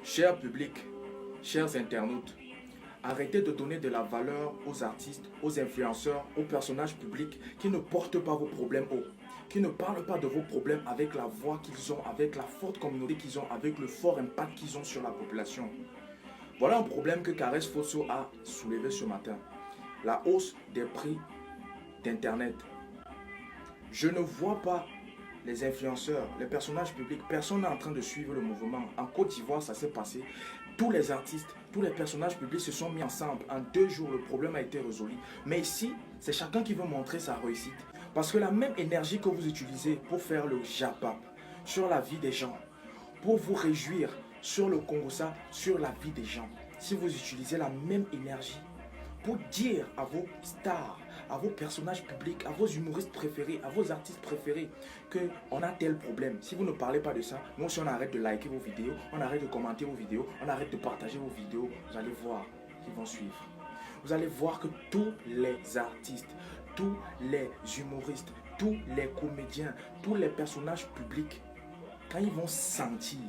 Cher public, chers internautes, arrêtez de donner de la valeur aux artistes, aux influenceurs, aux personnages publics qui ne portent pas vos problèmes haut, qui ne parlent pas de vos problèmes avec la voix qu'ils ont, avec la forte communauté qu'ils ont, avec le fort impact qu'ils ont sur la population. Voilà un problème que Caresse Fosso a soulevé ce matin. La hausse des prix d'Internet. Je ne vois pas les influenceurs, les personnages publics, personne n'est en train de suivre le mouvement. En Côte d'Ivoire, ça s'est passé. Tous les artistes, tous les personnages publics se sont mis ensemble. En 2 jours, le problème a été résolu. Mais ici, c'est chacun qui veut montrer sa réussite. Parce que la même énergie que vous utilisez pour faire le japap sur la vie des gens, pour vous réjouir sur le Congossa, sur la vie des gens, si vous utilisez la même énergie pour dire à vos stars, à vos personnages publics, à vos humoristes préférés, à vos artistes préférés qu'on a tel problème. Si vous ne parlez pas de ça, nous aussi on arrête de liker vos vidéos, on arrête de commenter vos vidéos, on arrête de partager vos vidéos, vous allez voir qu'ils vont suivre. Vous allez voir que tous les artistes, tous les humoristes, tous les comédiens, tous les personnages publics, quand ils vont sentir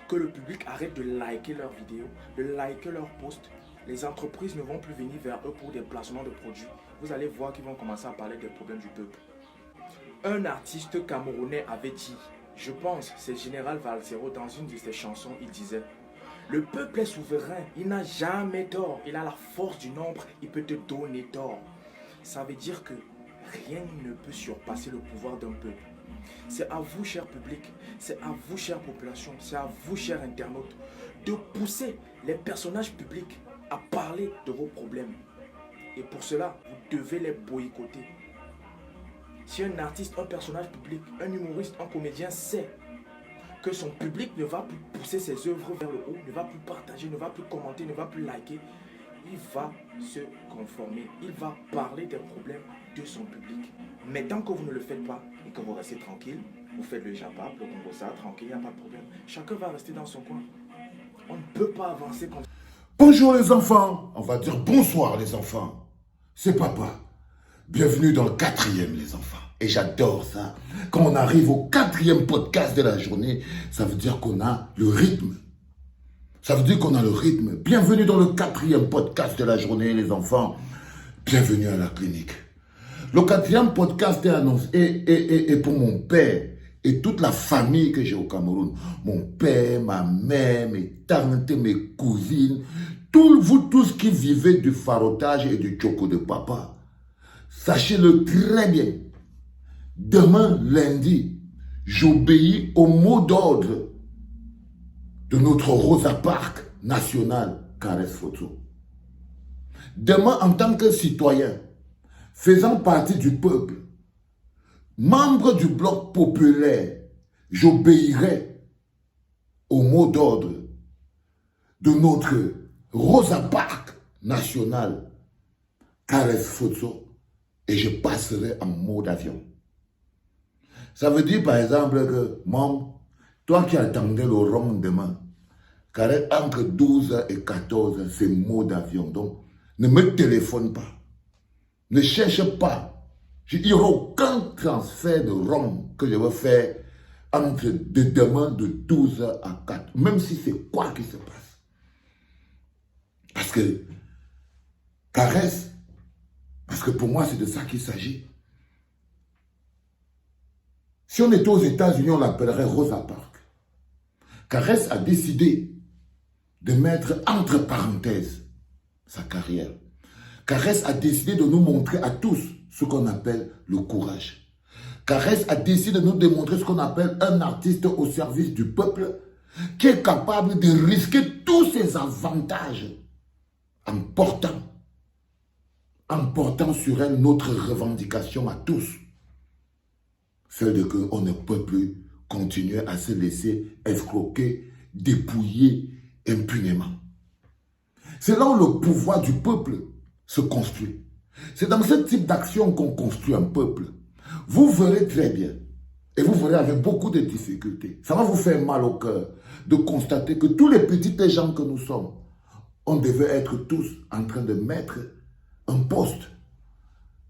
que le public arrête de liker leurs vidéos, de liker leurs posts, les entreprises ne vont plus venir vers eux pour des placements de produits. Vous allez voir qu'ils vont commencer à parler des problèmes du peuple. Un artiste camerounais avait dit, je pense, c'est Général Valsero dans une de ses chansons, il disait: le peuple est souverain, il n'a jamais tort, il a la force du nombre, il peut te donner tort. Ça veut dire que rien ne peut surpasser le pouvoir d'un peuple. C'est à vous, cher public, c'est à vous, chère population, c'est à vous, chers internautes, de pousser les personnages publics à parler de vos problèmes. Et pour cela, vous devez les boycotter. Si un artiste, un personnage public, un humoriste, un comédien sait que son public ne va plus pousser ses œuvres vers le haut, ne va plus partager, ne va plus commenter, ne va plus liker, il va se conformer, il va parler des problèmes de son public. Mais tant que vous ne le faites pas et que vous restez tranquille, vous faites le japap, le Congossa, tranquille, il n'y a pas de problème. Chacun va rester dans son coin. On ne peut pas avancer comme ça. Bonjour les enfants, on va dire bonsoir les enfants. C'est papa. Bienvenue dans le 4e les enfants. Et j'adore ça. Quand on arrive au 4e podcast de la journée, ça veut dire qu'on a le rythme. Ça veut dire qu'on a le rythme. Bienvenue dans le 4e podcast de la journée les enfants. Bienvenue à la clinique. Le 4e podcast est annoncé et pour mon père et toute la famille que j'ai au Cameroun. Mon père, ma mère, mes tantes, mes cousines, vous tous qui vivez du farotage et du choco de papa. Sachez-le très bien. Demain, lundi, j'obéis au mot d'ordre de notre Rosa Parks national Caresse Fosso. Demain, en tant que citoyen, faisant partie du peuple, membre du bloc populaire, j'obéirai au mot d'ordre de notre Rosa Parks national Caresse Fosso et je passerai en mode avion. Ça veut dire par exemple que, maman, toi qui attendais le rond demain, car entre 12 et 14, c'est mode avion. Donc, ne me téléphone pas. Ne cherche pas. Il n'y aura aucun transfert de rond que je vais faire entre demain de 12 à 4. Même si c'est quoi qui se passe. Parce que, Caresse, parce que pour moi c'est de ça qu'il s'agit. Si on était aux États-Unis, on l'appellerait Rosa Parks. Caresse a décidé de mettre entre parenthèses sa carrière. Caresse a décidé de nous montrer à tous ce qu'on appelle le courage. Caresse a décidé de nous démontrer ce qu'on appelle un artiste au service du peuple qui est capable de risquer tous ses avantages en portant sur elle notre revendication à tous. Celle de qu'on ne peut plus continuer à se laisser escroquer, dépouiller impunément. C'est là où le pouvoir du peuple se construit. C'est dans ce type d'action qu'on construit un peuple. Vous verrez très bien, et vous verrez avec beaucoup de difficultés. Ça va vous faire mal au cœur de constater que tous les petits gens que nous sommes, on devait être tous en train de mettre un poste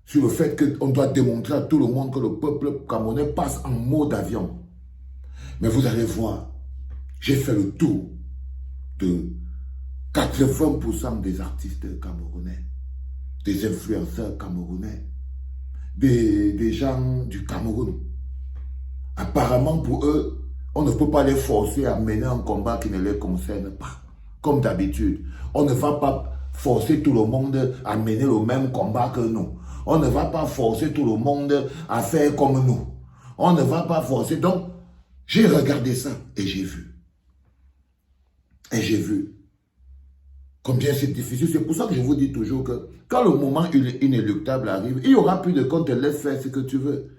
sur le fait qu'on doit démontrer à tout le monde que le peuple camerounais passe en mode avion. Mais vous allez voir, j'ai fait le tour de 80% des artistes camerounais, des influenceurs camerounais, des gens du Cameroun. Apparemment, pour eux, on ne peut pas les forcer à mener un combat qui ne les concerne pas. Comme d'habitude, on ne va pas forcer tout le monde à mener le même combat que nous. On ne va pas forcer tout le monde à faire comme nous. On ne va pas forcer. Donc, j'ai regardé ça et j'ai vu. Et j'ai vu combien c'est difficile. C'est pour ça que je vous dis toujours que quand le moment inéluctable arrive, il n'y aura plus de compte, te laisse faire ce que tu veux.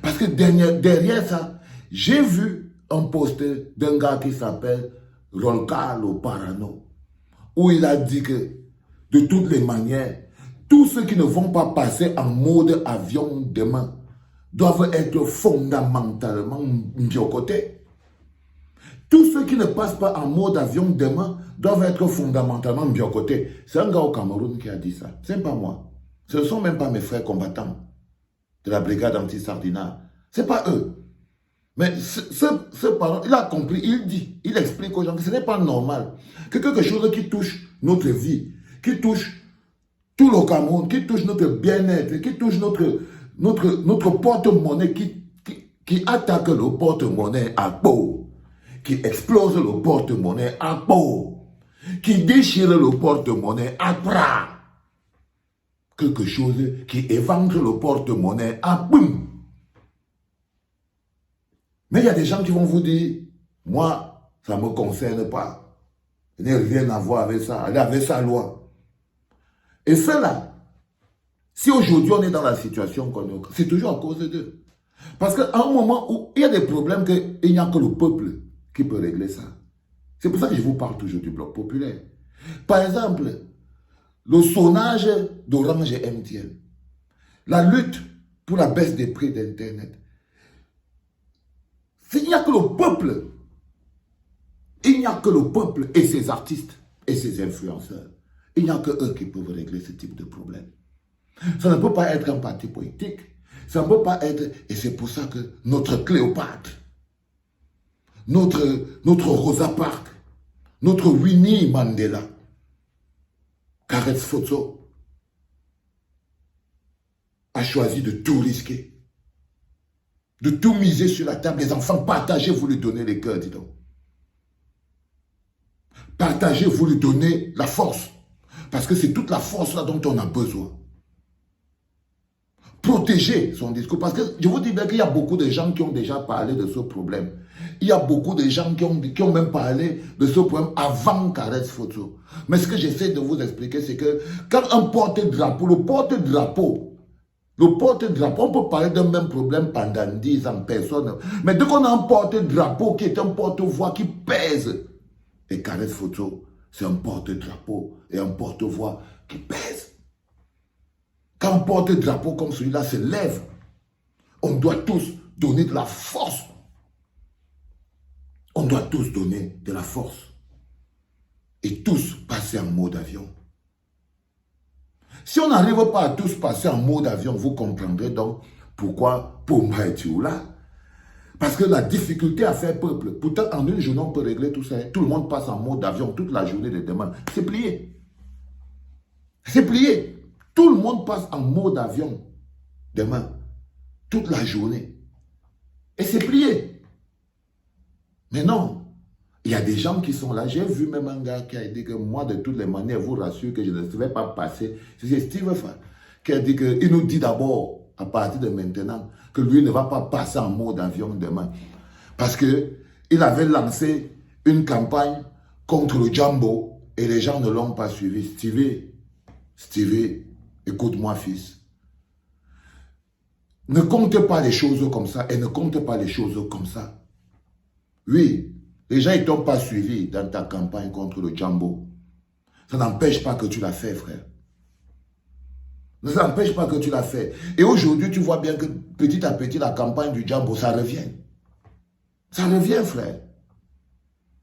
Parce que derrière ça, j'ai vu un post d'un gars qui s'appelle Roncallo Parano, où il a dit que de toutes les manières, tous ceux qui ne vont pas passer en mode avion demain doivent être fondamentalement mbiocotés. Tous ceux qui ne passent pas en mode avion demain doivent être fondamentalement mbiocotés. C'est un gars au Cameroun qui a dit ça. Ce n'est pas moi. Ce ne sont même pas mes frères combattants de la brigade anti-Sardina. Ce n'est pas eux. Mais ce parent, il a compris, il dit, il explique aux gens que ce n'est pas normal que quelque chose qui touche notre vie, qui touche tout le Cameroun, qui touche notre bien-être, qui touche notre porte-monnaie, qui attaque le porte-monnaie à peau, qui explose le porte-monnaie à peau, qui déchire le porte-monnaie à bras. Quelque chose qui éventre le porte-monnaie à boum. Mais il y a des gens qui vont vous dire, moi, ça ne me concerne pas. Je n'ai rien à voir avec ça. Elle avait sa loi. Et cela, si aujourd'hui on est dans la situation qu'on est, c'est toujours à cause d'eux. Parce qu'à un moment où il y a des problèmes qu'il n'y a que le peuple qui peut régler ça. C'est pour ça que je vous parle toujours du bloc populaire. Par exemple, le sonnage d'Orange et MTN, la lutte pour la baisse des prix d'Internet. Il n'y a que le peuple. Il n'y a que le peuple et ses artistes et ses influenceurs. Il n'y a que eux qui peuvent régler ce type de problème. Ça ne peut pas être un parti politique. Ça ne peut pas être... Et c'est pour ça que notre Cléopâtre, notre Rosa Parks, notre Winnie Mandela, Kareth Foto, a choisi de tout risquer. De tout miser sur la table. Les enfants, partagez, vous lui donnez les cœurs, dis donc. Partagez, vous lui donnez la force. Parce que c'est toute la force là dont on a besoin. Protégez son discours. Parce que je vous dis bien qu'il y a beaucoup de gens qui ont déjà parlé de ce problème. Il y a beaucoup de gens qui ont même parlé de ce problème avant Kareth Foto. Mais ce que j'essaie de vous expliquer, c'est que quand un porte-drapeau, le porte-drapeau, on peut parler d'un même problème pendant 10 ans, personne. Mais dès qu'on a un porte-drapeau qui est un porte-voix qui pèse, et Kareth Foto, c'est un porte-drapeau et un porte-voix qui pèse. Quand un porte-drapeau comme celui-là se lève, on doit tous donner de la force. On doit tous donner de la force. Et tous passer en mode avion. Si on n'arrive pas à tous passer en mode avion, vous comprendrez donc pourquoi Pomba est là. Parce que la difficulté à faire peuple, pourtant en une journée on peut régler tout ça. Tout le monde passe en mode avion toute la journée de demain. C'est plié. C'est plié. Tout le monde passe en mode avion demain, toute la journée. Et c'est plié. Mais non. Il y a des gens qui sont là. J'ai vu même un gars qui a dit que moi, de toutes les manières, vous rassure que je ne vais pas passer. C'est Steve Fan qui a dit qu'il nous dit d'abord, à partir de maintenant, que lui ne va pas passer en mode avion demain. Parce qu'il avait lancé une campagne contre le Jambo et les gens ne l'ont pas suivi. Stevie, écoute-moi fils. Ne compte pas les choses comme ça et ne compte pas les choses comme ça. Oui. Les gens ne t'ont pas suivi dans ta campagne contre le Jambo. Ça n'empêche pas que tu l'as fait, frère. Ça n'empêche pas que tu l'as fait. Et aujourd'hui, tu vois bien que petit à petit, la campagne du Jambo, ça revient. Ça revient, frère.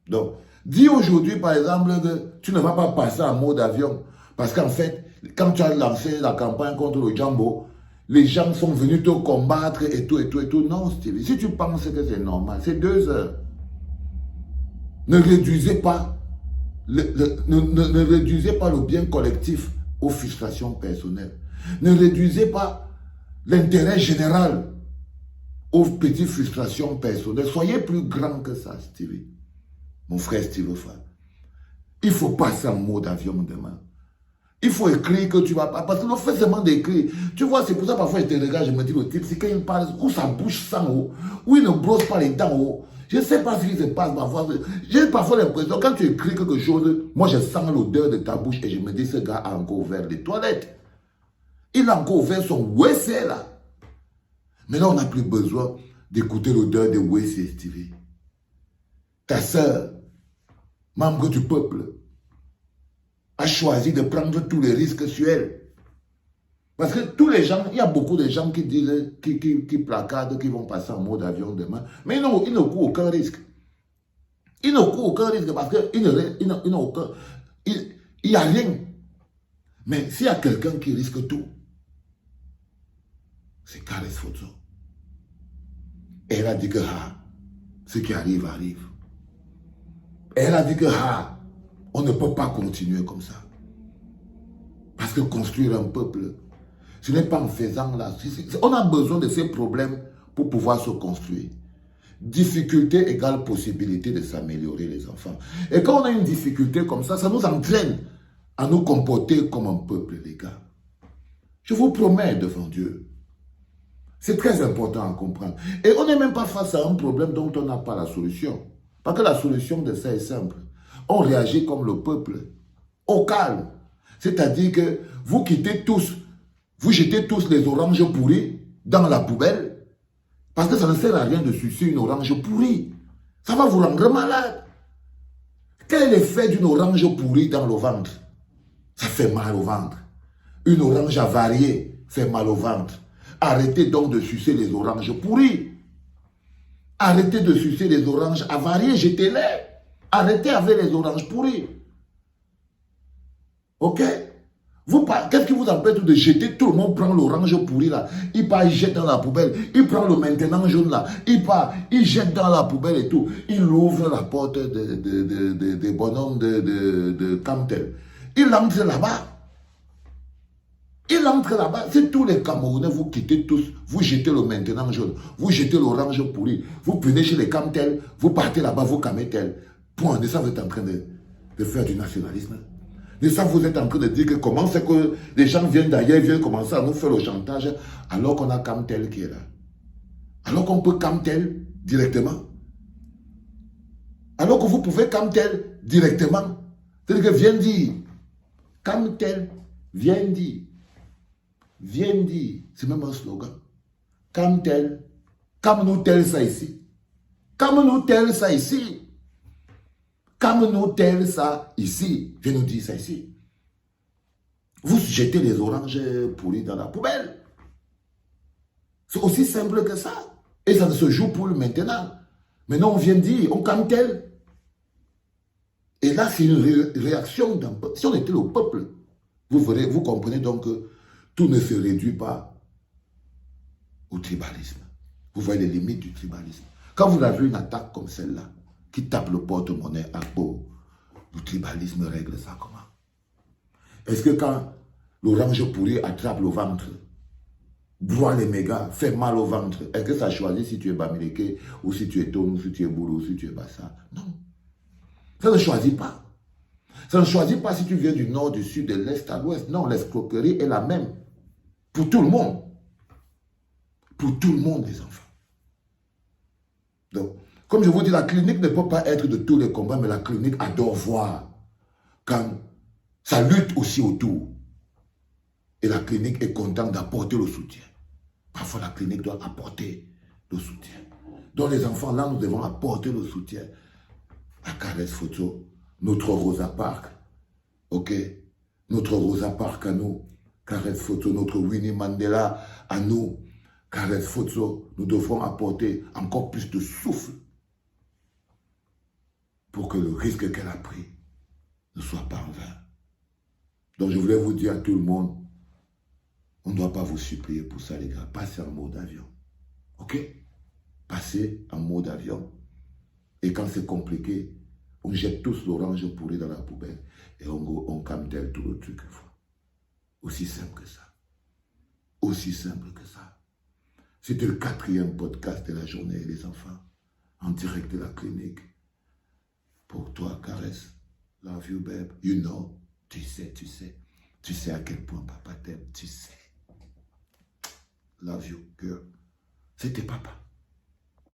Donc, dis aujourd'hui, par exemple, que tu ne vas pas passer en mode avion. Parce qu'en fait, quand tu as lancé la campagne contre le Jambo, les gens sont venus te combattre et tout, et tout, et tout. Non, Stevie, si tu penses que c'est normal, c'est 2 heures. Ne réduisez pas Ne réduisez pas le bien collectif aux frustrations personnelles. Ne réduisez pas l'intérêt général aux petites frustrations personnelles. Soyez plus grand que ça, Stevie. Mon frère Steve Fall. Il faut passer en mode avion demain. Il faut écrire que tu vas pas. Parce que le fait seulement d'écrire. Tu vois, c'est pour ça parfois je te regarde, je me dis le type, c'est quand il parle, où sa bouche sent haut, où il ne brosse pas les dents haut. Je ne sais pas ce qui se passe parfois. J'ai parfois l'impression, quand tu écris quelque chose, moi je sens l'odeur de ta bouche et je me dis, ce gars a encore ouvert les toilettes. Il a encore ouvert son WC là. Mais là, on n'a plus besoin d'écouter l'odeur de WC, Stevie. Ta sœur, membre du peuple, a choisi de prendre tous les risques sur elle. Parce que tous les gens, il y a beaucoup de gens qui disent, qui placardent, qui vont passer en mode avion demain. Mais ils ne courent aucun risque. Ils ne courent aucun risque parce qu'ils n'ont aucun... Il n'y a rien. Mais s'il y a quelqu'un qui risque tout, c'est Caresse Photo. Elle a dit que ce qui arrive, arrive. Elle a dit que on ne peut pas continuer comme ça. Parce que construire un peuple, ce n'est pas en faisant là. On a besoin de ces problèmes pour pouvoir se construire. Difficulté égale possibilité de s'améliorer, les enfants. Et quand on a une difficulté comme ça nous entraîne à nous comporter comme un peuple, les gars. Je vous promets devant Dieu. C'est très important à comprendre. Et on n'est même pas face à un problème dont on n'a pas la solution. Parce que la solution de ça est simple. On réagit comme le peuple, au calme. C'est-à-dire que vous jetez tous les oranges pourries dans la poubelle, parce que ça ne sert à rien de sucer une orange pourrie. Ça va vous rendre malade. Quel est l'effet d'une orange pourrie dans le ventre? Ça fait mal au ventre. Une orange avariée fait mal au ventre. Arrêtez donc de sucer les oranges pourries. Arrêtez de sucer les oranges avariées, jetez-les. Arrêtez avec les oranges pourries. Ok? Qu'est-ce qui vous empêche de jeter? Tout le monde prend l'orange pourrie là. Il part, il jette dans la poubelle. Il prend le maintenant jaune là. Il part, il jette dans la poubelle et tout. Il ouvre la porte des bonhommes de Camtel. Il entre là-bas. Il entre là-bas. Si tous les Camerounais, vous quittez tous, vous jetez le maintenant jaune, vous jetez l'orange pourri, vous prenez chez les Camtel, vous partez là-bas, vous Cametel. Point. De ça, vous êtes en train de faire du nationalisme. De ça, vous êtes en train de dire que comment c'est que les gens viennent d'ailleurs, viennent commencer à nous faire le chantage, alors qu'on a Camtel qui est là. Alors qu'on peut Camtel directement. Alors que vous pouvez Camtel directement. C'est-à-dire que viens dire. Camtel, viens dire. Viens dire. C'est même un slogan. Camtel. Comme nous tel ça ici. Comme nous tel ça ici. Comme nous tel ça ici. Viens nous dire ça ici. Vous jetez les oranges pourries dans la poubelle. C'est aussi simple que ça. Et ça ne se joue pour le maintenant. Maintenant, on vient dire, on Camtel. Et là, c'est une réaction d'un peuple. Si on était le peuple, vous comprenez donc que tout ne se réduit pas au tribalisme. Vous voyez les limites du tribalisme. Quand vous avez une attaque comme celle-là, qui tape le porte-monnaie à peau, le tribalisme règle ça comment? Est-ce que quand l'orange pourrie attrape le ventre, broie les mégas, fait mal au ventre, est-ce que ça choisit si tu es Bamileke, ou si tu es Tonou, ou si tu es Boulou, ou si tu es Bassa? Non. Ça ne choisit pas. Ça ne choisit pas si tu viens du nord, du sud, de l'est à l'ouest. Non, l'escroquerie est la même. Pour tout le monde. Pour tout le monde, les enfants. Donc, comme je vous dis, la clinique ne peut pas être de tous les combats, mais la clinique adore voir quand ça lutte aussi autour. Et la clinique est contente d'apporter le soutien. Parfois, la clinique doit apporter le soutien. Donc, les enfants, là, nous devons apporter le soutien à Caresse Photo, notre Rosa Parks, ok? Notre Rosa Parks à nous, Caresse Photo, notre Winnie Mandela à nous, Caresse Photo, nous devrons apporter encore plus de souffle pour que le risque qu'elle a pris ne soit pas en vain. Donc je voulais vous dire à tout le monde, on ne doit pas vous supplier pour ça les gars, passez en mode avion, ok? Passez en mode avion. Et quand c'est compliqué, On jette tous l'orange pourri dans la poubelle et on camtelle tout le truc une fois. Aussi simple que ça. Aussi simple que ça. C'était le 4e podcast de la journée, les enfants, en direct de la clinique. Pour toi, Caresse, love you, babe. You know, tu sais à quel point papa t'aime, tu sais. Love you, girl. C'était papa.